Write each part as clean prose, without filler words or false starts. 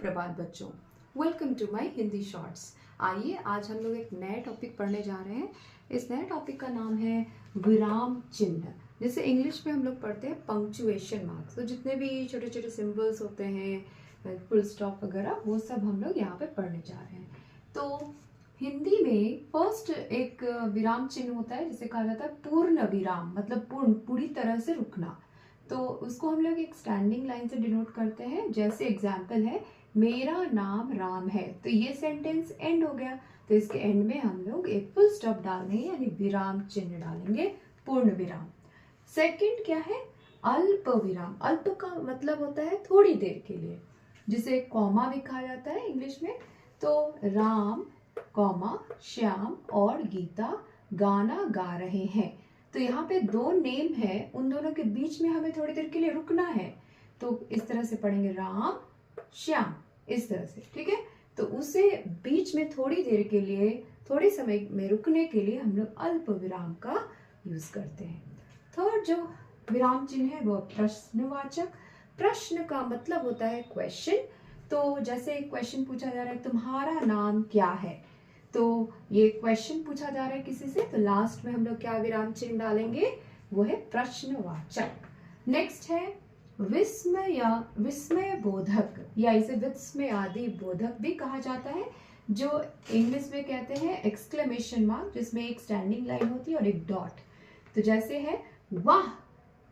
प्रभात बच्चों, welcome to my Hindi shorts. आइए आज हम लोग एक नए टॉपिक पढ़ने जा रहे हैं। इस नए टॉपिक का नाम है विराम चिन्ह। जैसे इंग्लिश में हम लोग पढ़ते हैं पंक्चुएशन मार्क्स, तो जितने भी छोटे छोटे सिंबल्स होते हैं, फुल स्टॉप वगैरह, वो सब हम लोग यहाँ पे पढ़ने जा रहे हैं। तो हिंदी में फर्स्ट एक विराम चिन्ह होता है जिसे कहा जाता है पूर्ण विराम, मतलब पूरी तरह से रुकना। तो उसको हम लोग एक स्टैंडिंग लाइन से डिनोट करते हैं। जैसे एग्जाम्पल है, मेरा नाम राम है, तो ये सेंटेंस एंड हो गया। तो इसके एंड में हम लोग एक फुल स्टॉप डाल देंगे, यानी विराम चिन्ह डालेंगे, पूर्ण विराम। सेकंड क्या है? अल्प विराम। अल्प का मतलब होता है थोड़ी देर के लिए, जिसे कॉमा भी कहा जाता है इंग्लिश में। तो राम कॉमा श्याम और गीता गाना गा रहे हैं। तो यहाँ पे दो नेम है, उन दोनों के बीच में हमें थोड़ी देर के लिए रुकना है। तो इस तरह से पढ़ेंगे राम श्याम, इस तरह से, ठीक है। तो उसे बीच में थोड़ी देर के लिए, थोड़े समय में रुकने के लिए हम लोग अल्प विराम का यूज करते हैं। थर्ड जो विराम चिन्ह है वो प्रश्नवाचक। प्रश्न का मतलब होता है क्वेश्चन। तो जैसे क्वेश्चन पूछा जा रहा है, तुम्हारा नाम क्या है, तो ये क्वेश्चन पूछा जा रहा है किसी से, तो लास्ट में हम लोग क्या विराम चिन्ह डालेंगे? वो है प्रश्नवाचक। नेक्स्ट है विस्मय या विस्मय बोधक, या इसे विस्मय आदि बोधक भी कहा जाता है, जो इंग्लिश में कहते हैं एक्सक्लेमेशन मार्क, जिसमें एक स्टैंडिंग लाइन होती है और एक डॉट। तो जैसे है वाह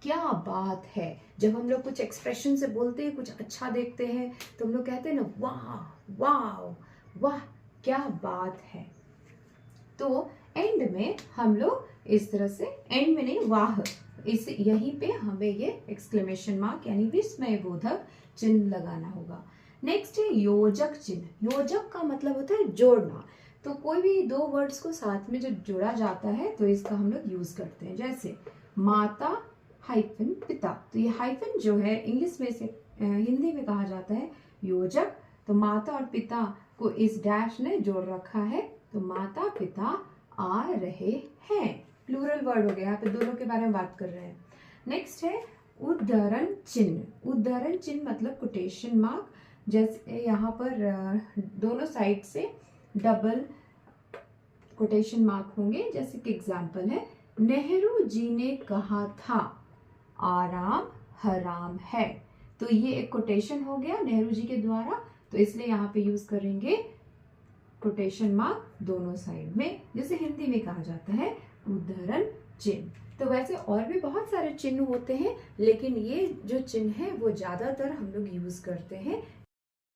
क्या बात है। जब हम लोग कुछ एक्सप्रेशन से बोलते हैं, कुछ अच्छा देखते हैं, तो हम लोग कहते हैं ना वाह वाह वाह क्या बात है। तो एंड में हम लोग इस तरह से, एंड में नहीं, वाह, इस यहीं पे हमें ये एक्सक्लेमेशन मार्क यानी विस्मय बोधक चिन्ह लगाना होगा। नेक्स्ट है योजक चिन्ह। योजक का मतलब होता है जोड़ना। तो कोई भी दो वर्ड्स को साथ में जब जोड़ा जाता है तो इसका हम लोग यूज करते हैं। जैसे माता हाइफन पिता, तो ये हाइफन जो है इंग्लिश में से हिंदी में कहा जाता है योजक। तो माता और पिता को इस डैश ने जोड़ रखा है, तो माता पिता आ रहे हैं, प्लूरल वर्ड हो गया, यहाँ पे दोनों के बारे में बात कर रहे हैं। नेक्स्ट है उद्धरण चिन्ह। उद्धरण चिन्ह मतलब कोटेशन मार्क। जैसे यहाँ पर दोनों साइड से डबल कोटेशन मार्क होंगे। जैसे कि एग्जाम्पल है, नेहरू जी ने कहा था आराम हराम है। तो ये एक कोटेशन हो गया नेहरू जी के द्वारा, तो इसलिए यहाँ पे यूज करेंगे कोटेशन मार्क दोनों साइड में, जैसे हिंदी में कहा जाता है उद्धरण चिन्ह। तो वैसे और भी बहुत सारे चिन्ह होते हैं, लेकिन ये जो चिन्ह है वो ज्यादातर हम लोग यूज करते हैं